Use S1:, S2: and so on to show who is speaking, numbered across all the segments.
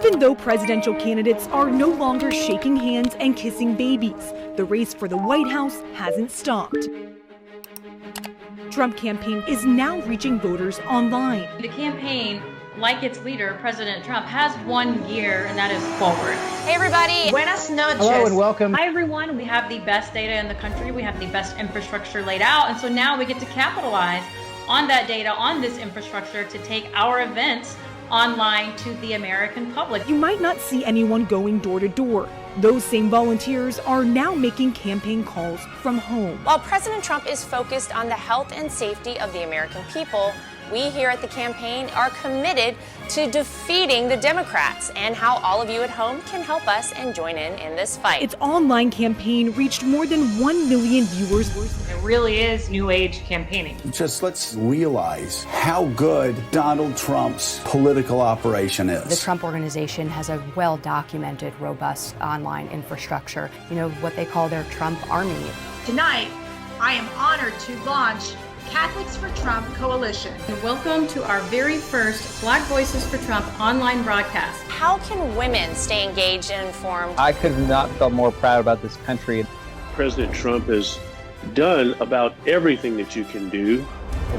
S1: Even though presidential candidates are no longer shaking hands and kissing babies, the race for the White House hasn't stopped. Trump campaign is now reaching voters online.
S2: The campaign, like its leader, President Trump, has one gear, and that is forward.
S3: Hey, everybody.
S4: Buenas noches.
S5: Hello and welcome.
S2: Hi, everyone. We have the best data in the country. We have the best infrastructure laid out. And so now we get to capitalize on that data, on this infrastructure, to take our events online to the American public.
S1: You might not see anyone going door to door. Those same volunteers are now making campaign calls from home.
S3: While President Trump is focused on the health and safety of the American people, we here at the campaign are committed to defeating the Democrats, and how all of you at home can help us and join in this fight.
S1: Its online campaign reached more than 1 million viewers.
S2: It really is new age campaigning.
S6: Just let's realize how good Donald Trump's political operation is.
S7: The Trump Organization has a well-documented, robust online infrastructure. You know, what they call their Trump Army.
S4: Tonight, I am honored to launch Catholics for Trump Coalition.
S2: And welcome to our very first Black Voices for Trump online broadcast.
S3: How can women stay engaged and informed?
S8: I could not feel more proud about this country.
S9: President Trump has done about everything that you can do.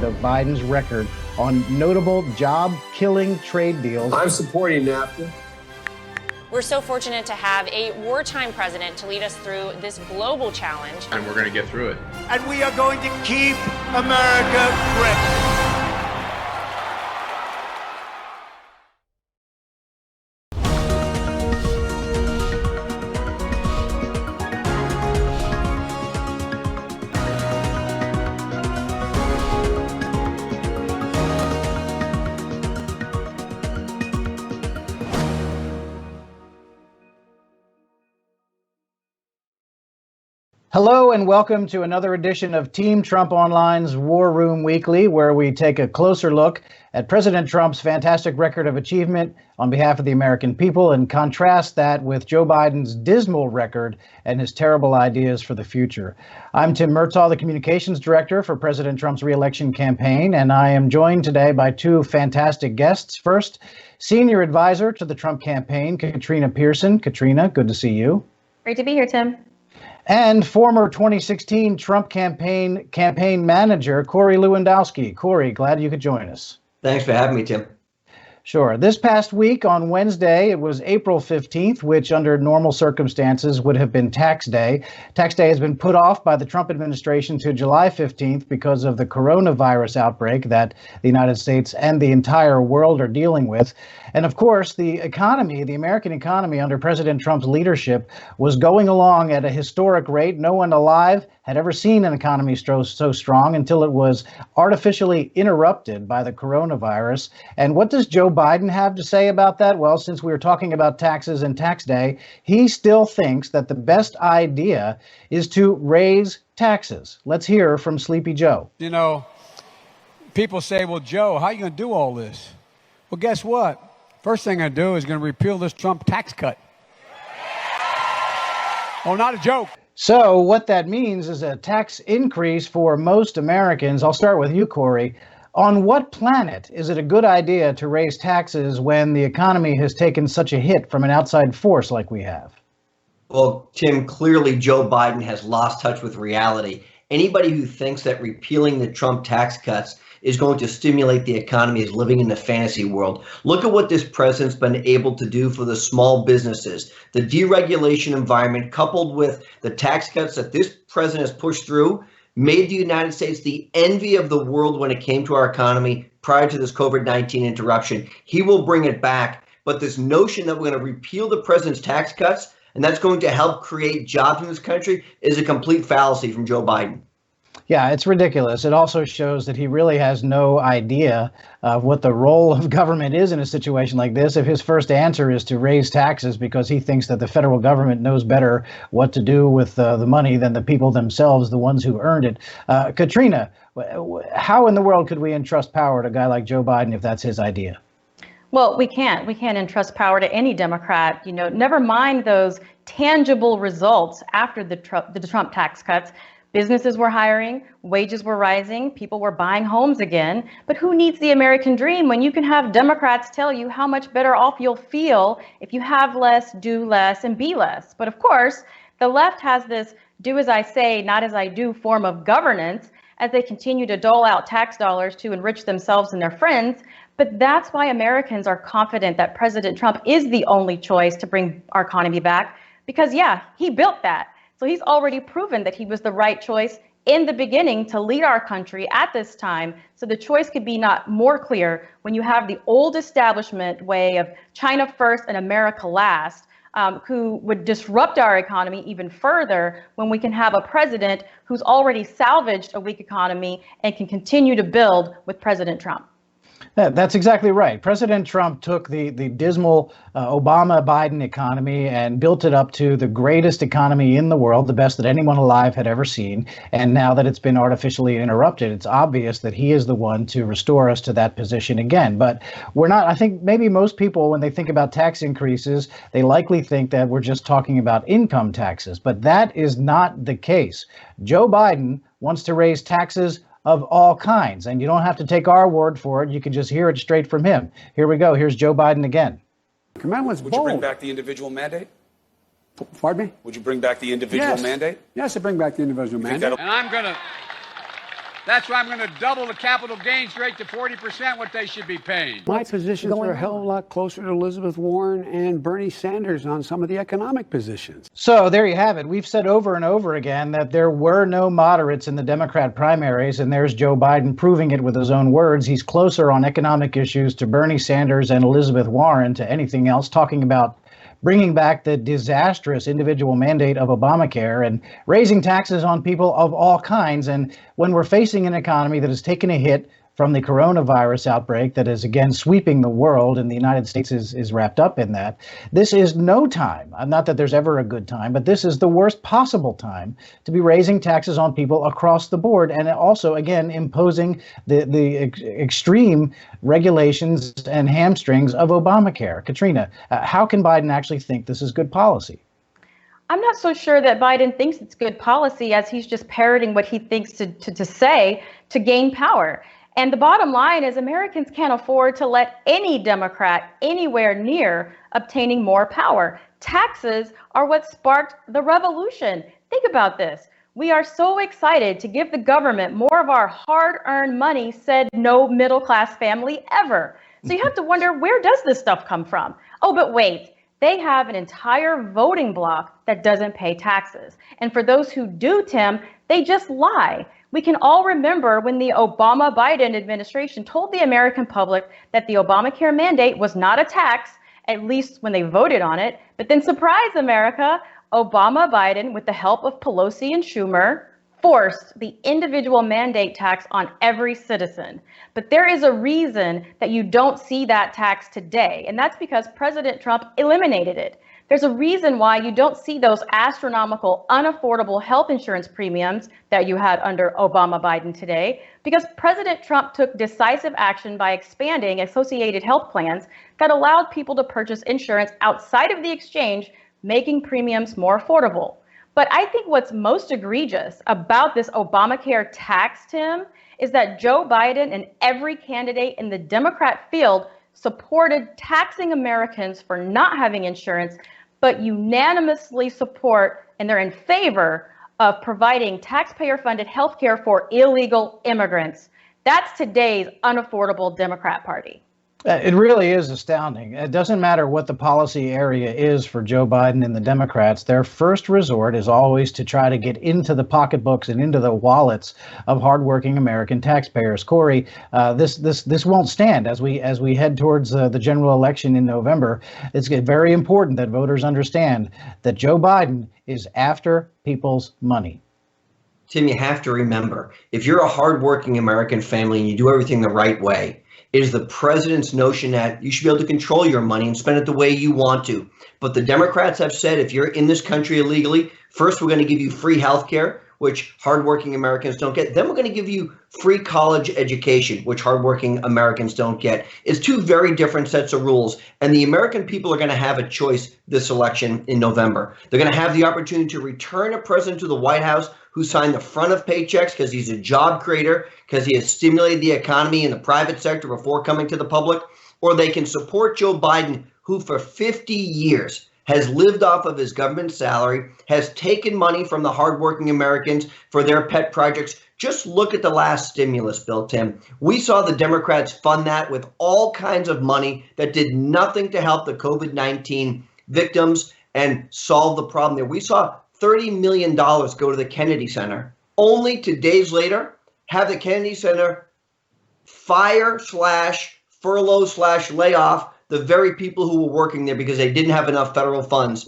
S5: Of Biden's record on notable job-killing trade deals.
S10: I'm supporting NAFTA.
S3: We're so fortunate to have a wartime president to lead us through this global challenge.
S10: And we're going to get through it.
S11: And we are going to keep America great.
S5: Hello and welcome to another edition of Team Trump Online's War Room Weekly, where we take a closer look at President Trump's fantastic record of achievement on behalf of the American people and contrast that with Joe Biden's dismal record and his terrible ideas for the future. I'm Tim Murtaugh, the communications director for President Trump's re-election campaign, and I am joined today by two fantastic guests. First, senior advisor to the Trump campaign, Katrina Pearson. Katrina, good to see you.
S2: Great to be here, Tim.
S5: And former 2016 Trump campaign manager, Corey Lewandowski. Corey, glad you could join us.
S12: Thanks for having me, Tim.
S5: Sure. This past week on Wednesday, it was April 15th, which under normal circumstances would have been tax day. Tax day has been put off by the Trump administration to July 15th because of the coronavirus outbreak that the United States and the entire world are dealing with. And of course, the economy, the American economy under President Trump's leadership was going along at a historic rate. No one alive had ever seen an economy so strong until it was artificially interrupted by the coronavirus. And what does Joe Biden have to say about that? Well, since we were talking about taxes and tax day, he still thinks that the best idea is to raise taxes. Let's hear from Sleepy Joe.
S13: You know, people say, well, Joe, how are you going to do all this? Well, guess what? First thing I do is going to repeal this Trump tax cut. Oh, not a joke.
S5: So what that means is a tax increase for most Americans. I'll start with you, Corey. On what planet is it a good idea to raise taxes when the economy has taken such a hit from an outside force like we have?
S12: Well, Tim, clearly Joe Biden has lost touch with reality. Anybody who thinks that repealing the Trump tax cuts is going to stimulate the economy is living in the fantasy world. Look at what this president's been able to do for the small businesses. The deregulation environment, coupled with the tax cuts that this president has pushed through, made the United States the envy of the world when it came to our economy prior to this COVID-19 interruption. He will bring it back. But this notion that we're going to repeal the president's tax cuts and that's going to help create jobs in this country is a complete fallacy from Joe Biden.
S5: Yeah, it's ridiculous. It also shows that he really has no idea of what the role of government is in a situation like this. If his first answer is to raise taxes because he thinks that the federal government knows better what to do with the money than the people themselves, the ones who earned it. Katrina, how in the world could we entrust power to a guy like Joe Biden if that's his idea?
S2: Well, we can't. We can't entrust power to any Democrat. You know, never mind those tangible results after the Trump tax cuts.
S14: Businesses were hiring, wages were rising, people were buying homes again. But who needs the American dream when you can have Democrats tell you how much better off you'll feel if you have less, do less, and be less? But of course, the left has this do as I say, not as I do form of governance as they continue to dole out tax dollars to enrich themselves and their friends. But that's why Americans are confident that President Trump is the only choice to bring our economy back, because yeah, he built that. So he's already proven that he was the right choice in the beginning to lead our country at this time. So the choice could be not more clear when you have the old establishment way of China first and America last, who would disrupt our economy even further when we can have a president who's already salvaged a weak economy and can continue to build with President Trump.
S5: That's exactly right. President Trump took the dismal Obama-Biden economy and built it up to the greatest economy in the world, the best that anyone alive had ever seen. And now that it's been artificially interrupted, it's obvious that he is the one to restore us to that position again. But we're not, I think maybe most people, when they think about tax increases, they likely think that we're just talking about income taxes. But that is not the case. Joe Biden wants to raise taxes of all kinds. And you don't have to take our word for it. You can just hear it straight from him. Here we go. Here's Joe Biden again.
S15: Command was bold.
S16: Would you bring back the individual mandate?
S15: Pardon me?
S16: Would you bring back the individual mandate?
S15: Yes, I bring back the individual mandate.
S13: And that's why I'm going to double the capital gains rate to 40%, what they should be paying.
S15: My positions are a hell of a lot closer to Elizabeth Warren and Bernie Sanders on some of the economic positions.
S5: So there you have it. We've said over and over again that there were no moderates in the Democrat primaries, and there's Joe Biden proving it with his own words. He's closer on economic issues to Bernie Sanders and Elizabeth Warren to anything else, talking about bringing back the disastrous individual mandate of Obamacare and raising taxes on people of all kinds. And when we're facing an economy that has taken a hit from the coronavirus outbreak that is again sweeping the world, and the United States is wrapped up in that, this is no time. Not that there's ever a good time, but this is the worst possible time to be raising taxes on people across the board, and also, again, imposing the extreme regulations and hamstrings of Obamacare. Katrina, how can Biden actually think this is good policy?
S14: I'm not so sure that Biden thinks it's good policy, as he's just parroting what he thinks to say to gain power. And the bottom line is Americans can't afford to let any Democrat anywhere near obtaining more power. Taxes are what sparked the revolution. Think about this. We are so excited to give the government more of our hard-earned money, said no middle-class family ever. So you have to wonder, where does this stuff come from? Oh, but wait. They have an entire voting bloc that doesn't pay taxes. And for those who do, Tim, they just lie. We can all remember when the Obama-Biden administration told the American public that the Obamacare mandate was not a tax, at least when they voted on it. But then, surprise America, Obama-Biden, with the help of Pelosi and Schumer, forced the individual mandate tax on every citizen. But there is a reason that you don't see that tax today, and that's because President Trump eliminated it. There's a reason why you don't see those astronomical, unaffordable health insurance premiums that you had under Obama-Biden today, because President Trump took decisive action by expanding associated health plans that allowed people to purchase insurance outside of the exchange, making premiums more affordable. But I think what's most egregious about this Obamacare tax, Tim, is that Joe Biden and every candidate in the Democrat field supported taxing Americans for not having insurance, but unanimously support and they're in favor of providing taxpayer-funded health care for illegal immigrants. That's today's unaffordable Democrat Party.
S5: It really is astounding. It doesn't matter what the policy area is for Joe Biden and the Democrats. Their first resort is always to try to get into the pocketbooks and into the wallets of hardworking American taxpayers. Corey, this won't stand as we head towards the general election in November. It's very important that voters understand that Joe Biden is after people's money.
S12: Tim, you have to remember, if you're a hardworking American family and you do everything the right way, it is the president's notion that you should be able to control your money and spend it the way you want to. But the Democrats have said, if you're in this country illegally, first, we're going to give you free health care, which hardworking Americans don't get. Then we're going to give you free college education, which hardworking Americans don't get. It's two very different sets of rules. And the American people are going to have a choice this election in November. They're going to have the opportunity to return a president to the White House who signed the front of paychecks because he's a job creator, because he has stimulated the economy in the private sector before coming to the public, or they can support Joe Biden, who for 50 years has lived off of his government salary, has taken money from the hardworking Americans for their pet projects. Just look at the last stimulus bill, Tim. We saw the Democrats fund that with all kinds of money that did nothing to help the COVID-19 victims and solve the problem there. We saw $30 million go to the Kennedy Center, only to days later have the Kennedy Center fire/furlough/layoff the very people who were working there because they didn't have enough federal funds.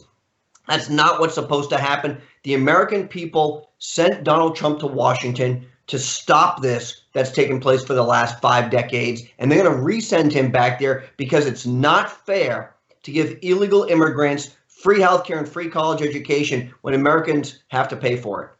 S12: That's not what's supposed to happen. The American people sent Donald Trump to Washington to stop this that's taken place for the last 5 decades, and they're going to resend him back there because it's not fair to give illegal immigrants free health care and free college education when Americans have to pay for it.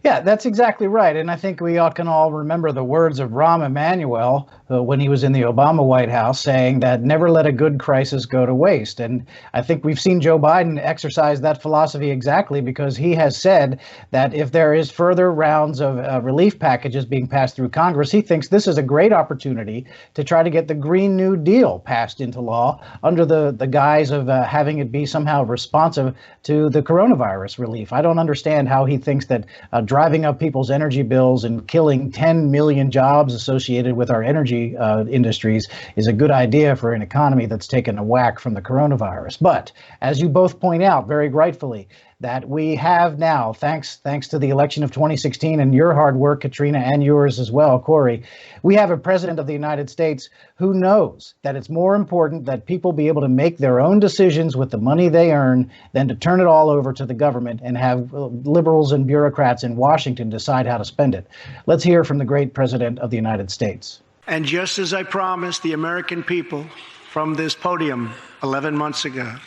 S5: Yeah, that's exactly right. And I think we all can all remember the words of Rahm Emanuel when he was in the Obama White House saying that never let a good crisis go to waste. And I think we've seen Joe Biden exercise that philosophy exactly because he has said that if there is further rounds of relief packages being passed through Congress, he thinks this is a great opportunity to try to get the Green New Deal passed into law under the guise of having it be somehow responsive to the coronavirus relief. I don't understand how he thinks that driving up people's energy bills and killing 10 million jobs associated with our energy industries is a good idea for an economy that's taken a whack from the coronavirus. But as you both point out very rightfully, that we have now, thanks to the election of 2016 and your hard work, Katrina, and yours as well, Corey, we have a president of the United States who knows that it's more important that people be able to make their own decisions with the money they earn than to turn it all over to the government and have liberals and bureaucrats in Washington decide how to spend it. Let's hear from the great president of the United States.
S11: And just as I promised the American people from this podium 11 months ago,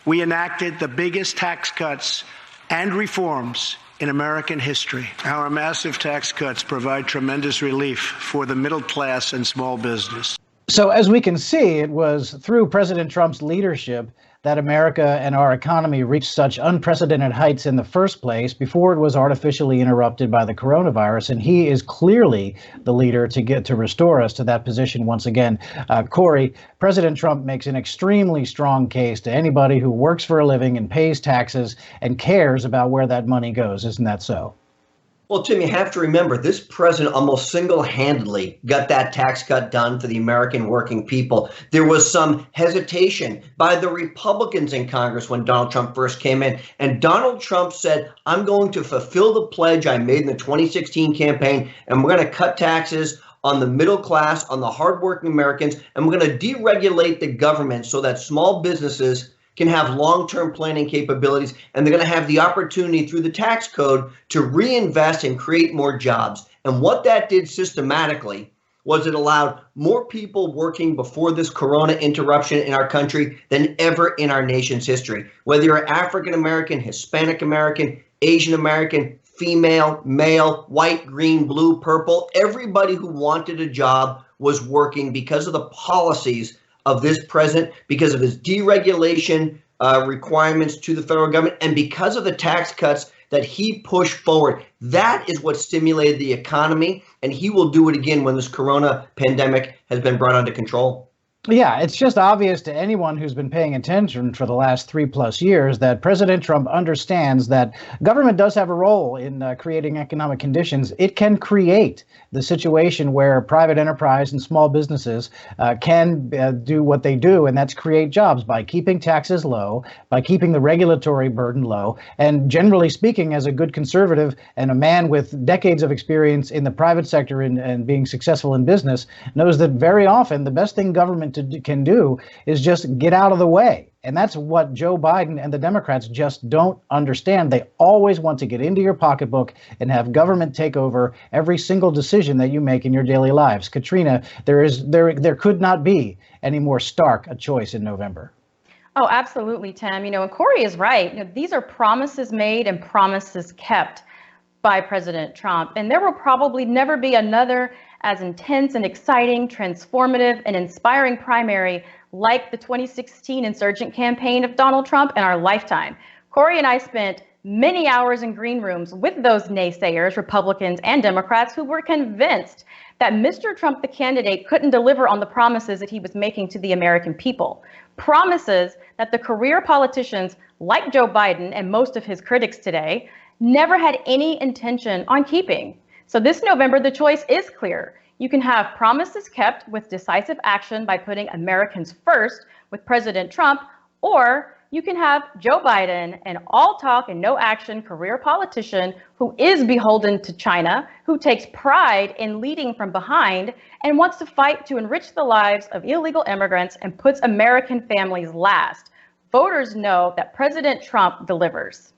S11: we enacted the biggest tax cuts and reforms in American history. Our massive tax cuts provide tremendous relief for the middle class and small business.
S5: So as we can see, it was through President Trump's leadership that America and our economy reached such unprecedented heights in the first place before it was artificially interrupted by the coronavirus. And he is clearly the leader to get to restore us to that position once again. Corey, President Trump makes an extremely strong case to anybody who works for a living and pays taxes and cares about where that money goes. Isn't that so?
S12: Well, Tim, you have to remember this president almost single-handedly got that tax cut done for the American working people. There was some hesitation by the Republicans in Congress when Donald Trump first came in. And Donald Trump said, I'm going to fulfill the pledge I made in the 2016 campaign, and we're going to cut taxes on the middle class, on the hardworking Americans, and we're going to deregulate the government so that small businesses can have long-term planning capabilities, and they're going to have the opportunity through the tax code to reinvest and create more jobs. And what that did systematically was it allowed more people working before this corona interruption in our country than ever in our nation's history. Whether you're African American, Hispanic American, Asian American, female, male, white, green, blue, purple, everybody who wanted a job was working because of the policies of this president, because of his deregulation requirements to the federal government, and because of the tax cuts that he pushed forward. That is what stimulated the economy, and he will do it again when this corona pandemic has been brought under control.
S5: Yeah, it's just obvious to anyone who's been paying attention for the last 3+ years that President Trump understands that government does have a role in creating economic conditions. It can create the situation where private enterprise and small businesses can do what they do, and that's create jobs by keeping taxes low, by keeping the regulatory burden low. And generally speaking, as a good conservative and a man with decades of experience in the private sector and being successful in business, knows that very often the best thing government can do is just get out of the way. And that's what Joe Biden and the Democrats just don't understand. They always want to get into your pocketbook and have government take over every single decision that you make in your daily lives. Katrina, there could not be any more stark a choice in November.
S14: Oh, absolutely, Tim. And Corey is right. These are promises made and promises kept. by President Trump, and there will probably never be another as intense and exciting, transformative, and inspiring primary like the 2016 insurgent campaign of Donald Trump in our lifetime. Corey and I spent many hours in green rooms with those naysayers, Republicans and Democrats, who were convinced that Mr. Trump, the candidate, couldn't deliver on the promises that he was making to the American people. Promises that the career politicians like Joe Biden and most of his critics today never had any intention on keeping. So this November, the choice is clear. You can have promises kept with decisive action by putting Americans first with President Trump, or you can have Joe Biden, an all talk and no action career politician who is beholden to China, who takes pride in leading from behind and wants to fight to enrich the lives of illegal immigrants and puts American families last. Voters know that President Trump delivers.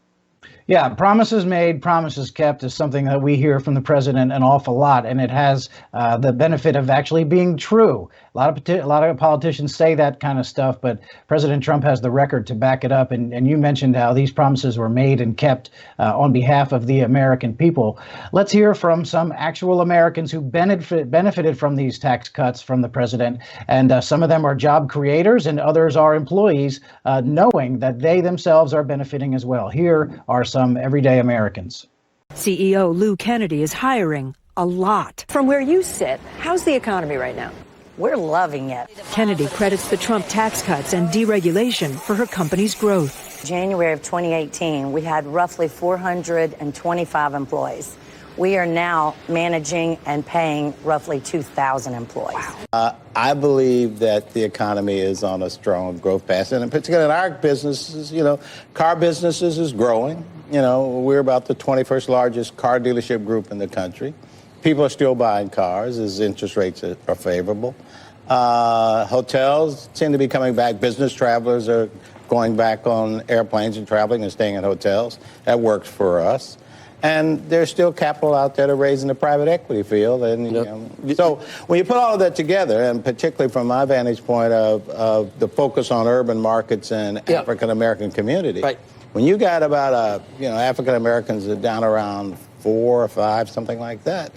S5: Yeah, promises made, promises kept is something that we hear from the president an awful lot, and it has the benefit of actually being true. A lot of politicians say that kind of stuff, but President Trump has the record to back it up. And you mentioned how these promises were made and kept on behalf of the American people. Let's hear from some actual Americans who benefited from these tax cuts from the president. And some of them are job creators and others are employees, knowing that they themselves are benefiting as well. Here are some everyday Americans.
S17: CEO Lou Kennedy is hiring a lot.
S18: From where you sit, how's the economy right now? We're loving it.
S17: Kennedy credits the Trump tax cuts and deregulation for her company's growth.
S18: January of 2018, we had roughly 425 employees. We are now managing and paying roughly 2,000 employees.
S19: I believe that the economy is on a strong growth path, and in particular in our businesses, car businesses is growing. We're about the 21st largest car dealership group in the country. People are still buying cars as interest rates are favorable. Hotels tend to be coming back. Business travelers are going back on airplanes and traveling and staying in hotels. That works for us. And there's still capital out there to raise in the private equity field. And so when you put all of that together, and particularly from my vantage point of the focus on urban markets and African-American community, when you got about, African-Americans are down around 4 or 5, something like that,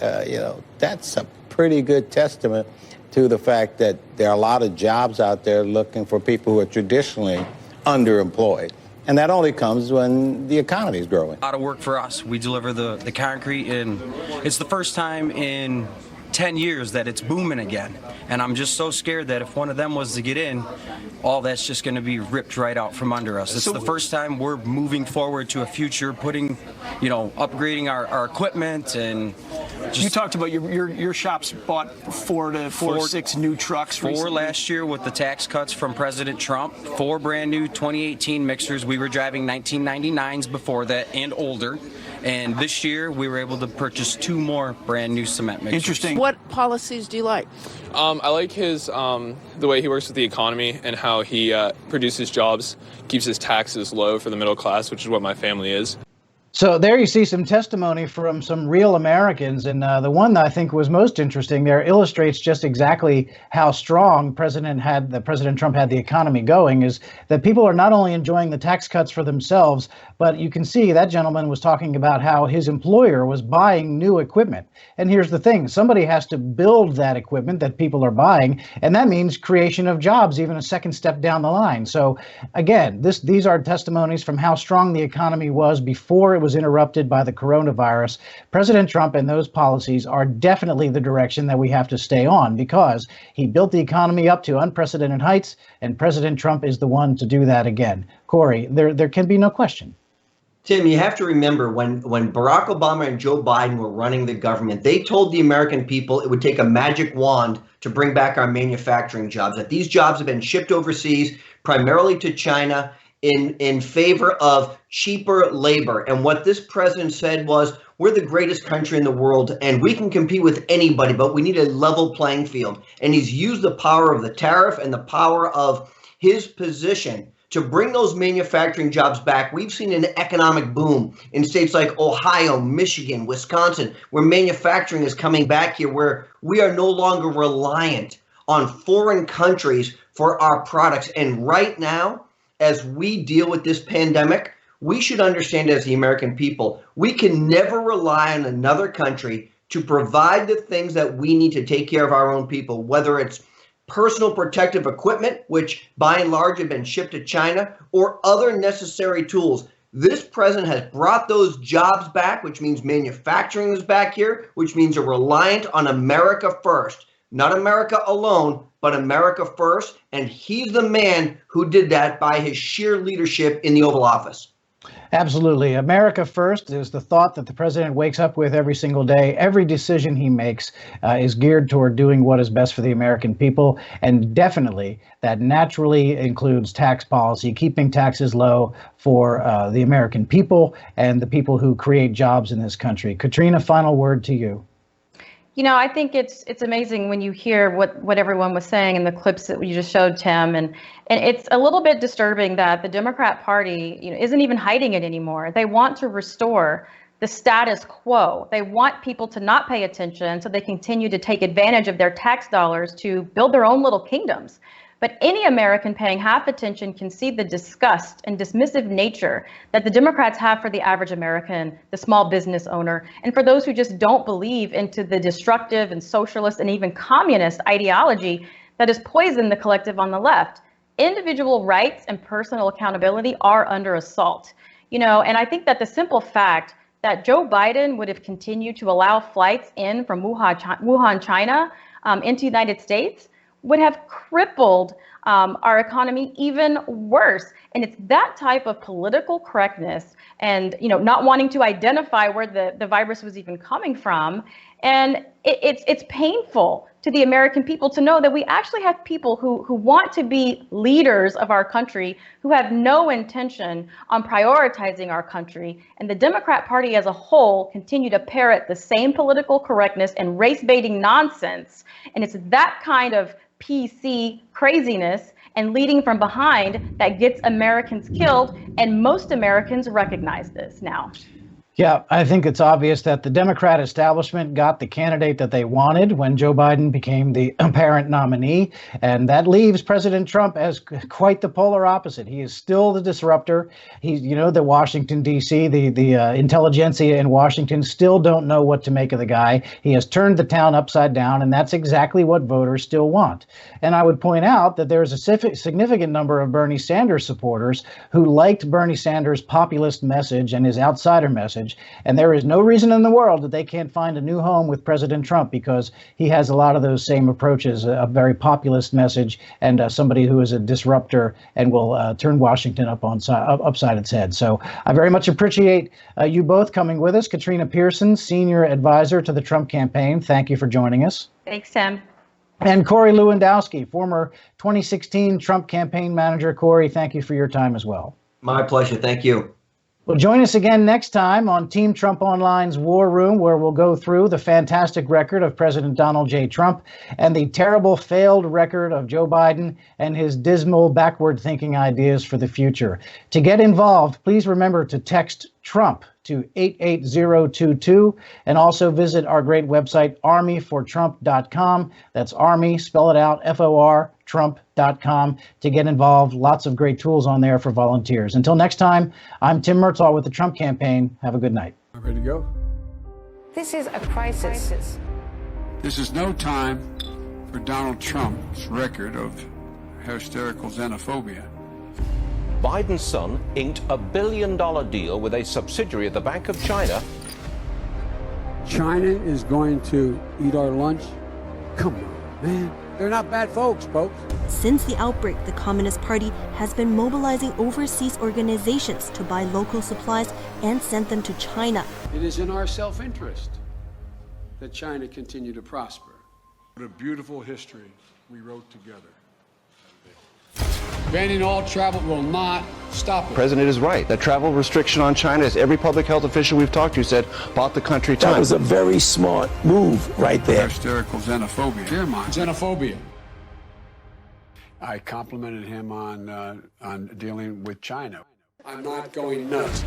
S19: that's a pretty good testament to the fact that there are a lot of jobs out there looking for people who are traditionally underemployed. And that only comes when the economy is growing.
S20: A lot of work for us. We deliver the concrete, and it's the first time in 10 years that it's booming again. And I'm just so scared that if one of them was to get in, all that's just going to be ripped right out from under us. It's the first time we're moving forward to a future, putting, upgrading our equipment and
S21: you talked about your shops bought 4 to 6 new trucks recently.
S20: 4 last year with the tax cuts from President Trump. 4 brand new 2018 mixers. We were driving 1999s before that and older. And this year we were able to purchase 2 more brand new cement mixers.
S21: Interesting.
S22: What policies do you like?
S23: I like his the way he works with the economy and how he produces jobs, keeps his taxes low for the middle class, which is what my family is.
S5: So there you see some testimony from some real Americans. And the one that I think was most interesting there illustrates just exactly how strong President Trump had the economy going, is that people are not only enjoying the tax cuts for themselves, but you can see that gentleman was talking about how his employer was buying new equipment. And here's the thing, somebody has to build that equipment that people are buying, and that means creation of jobs, even a second step down the line. So again, these are testimonies from how strong the economy was before it was interrupted by the coronavirus. President Trump and those policies are definitely the direction that we have to stay on, because he built the economy up to unprecedented heights, and President Trump is the one to do that again. Corey, there can be no question.
S12: Tim, you have to remember when Barack Obama and Joe Biden were running the government, they told the American people it would take a magic wand to bring back our manufacturing jobs, that these jobs have been shipped overseas, primarily to China, in favor of cheaper labor. And what this president said was, we're the greatest country in the world and we can compete with anybody, but we need a level playing field. And he's used the power of the tariff and the power of his position to bring those manufacturing jobs back. We've seen an economic boom in states like Ohio, Michigan, Wisconsin, where manufacturing is coming back here, where we are no longer reliant on foreign countries for our products. And right now, as we deal with this pandemic, we should understand as the American people, we can never rely on another country to provide the things that we need to take care of our own people, whether it's personal protective equipment, which by and large have been shipped to China, or other necessary tools. This president has brought those jobs back, which means manufacturing is back here, which means are reliant on America first. Not America alone, but America first. And he's the man who did that by his sheer leadership in the Oval Office.
S5: Absolutely. America first is the thought that the president wakes up with every single day. Every decision he makes is geared toward doing what is best for the American people. And definitely that naturally includes tax policy, keeping taxes low for the American people and the people who create jobs in this country. Katrina, final word to you.
S14: You know, I think it's amazing when you hear what everyone was saying in the clips that you just showed, Tim, and it's a little bit disturbing that the Democrat Party, isn't even hiding it anymore. They want to restore the status quo. They want people to not pay attention so they continue to take advantage of their tax dollars to build their own little kingdoms. But any American paying half attention can see the disgust and dismissive nature that the Democrats have for the average American, the small business owner, and for those who just don't believe into the destructive and socialist and even communist ideology that has poisoned the collective on the left. Individual rights and personal accountability are under assault. And I think that the simple fact that Joe Biden would have continued to allow flights in from Wuhan, China, into the United States would have crippled our economy even worse. And it's that type of political correctness and, not wanting to identify where the virus was even coming from. And it's painful to the American people to know that we actually have people who want to be leaders of our country, who have no intention on prioritizing our country. And the Democrat Party as a whole continue to parrot the same political correctness and race-baiting nonsense. And it's that kind of PC craziness and leading from behind that gets Americans killed, and most Americans recognize this now.
S5: Yeah, I think it's obvious that the Democrat establishment got the candidate that they wanted when Joe Biden became the apparent nominee. And that leaves President Trump as quite the polar opposite. He is still the disruptor. He's, the Washington, D.C., the intelligentsia in Washington still don't know what to make of the guy. He has turned the town upside down, and that's exactly what voters still want. And I would point out that there's a significant number of Bernie Sanders supporters who liked Bernie Sanders' populist message and his outsider message. And there is no reason in the world that they can't find a new home with President Trump, because he has a lot of those same approaches, a very populist message, and somebody who is a disruptor and will turn Washington upside its head. So I very much appreciate you both coming with us. Katrina Pearson, senior advisor to the Trump campaign. Thank you for joining us.
S14: Thanks, Tim.
S5: And Corey Lewandowski, former 2016 Trump campaign manager. Corey, thank you for your time as well.
S12: My pleasure. Thank you.
S5: Well, join us again next time on Team Trump Online's War Room, where we'll go through the fantastic record of President Donald J. Trump and the terrible failed record of Joe Biden and his dismal backward-thinking ideas for the future. To get involved, please remember to text Trump to 88022 and also visit our great website, armyfortrump.com. That's Army, spell it out, F-O-R, Trump.com, to get involved. Lots of great tools on there for volunteers. Until next time, I'm Tim Murtaugh with the Trump campaign. Have a good night.
S13: Ready to go?
S3: This is a crisis.
S13: This is no time for Donald Trump's record of hysterical xenophobia.
S1: Biden's son inked $1 billion deal with a subsidiary of the Bank of China.
S15: China is going to eat our lunch? Come on, man. They're not bad folks.
S6: Since the outbreak, the Communist Party has been mobilizing overseas organizations to buy local supplies and send them to China.
S15: It is in our self-interest that China continue to prosper. What a beautiful history we wrote together. Banning all travel will not stop it.
S22: The president is right. The travel restriction on China, as every public health official we've talked to said, bought the country time.
S24: That was a very smart move right there.
S13: Hysterical xenophobia. Dear mine. Xenophobia. I complimented him on dealing with China. I'm not going nuts.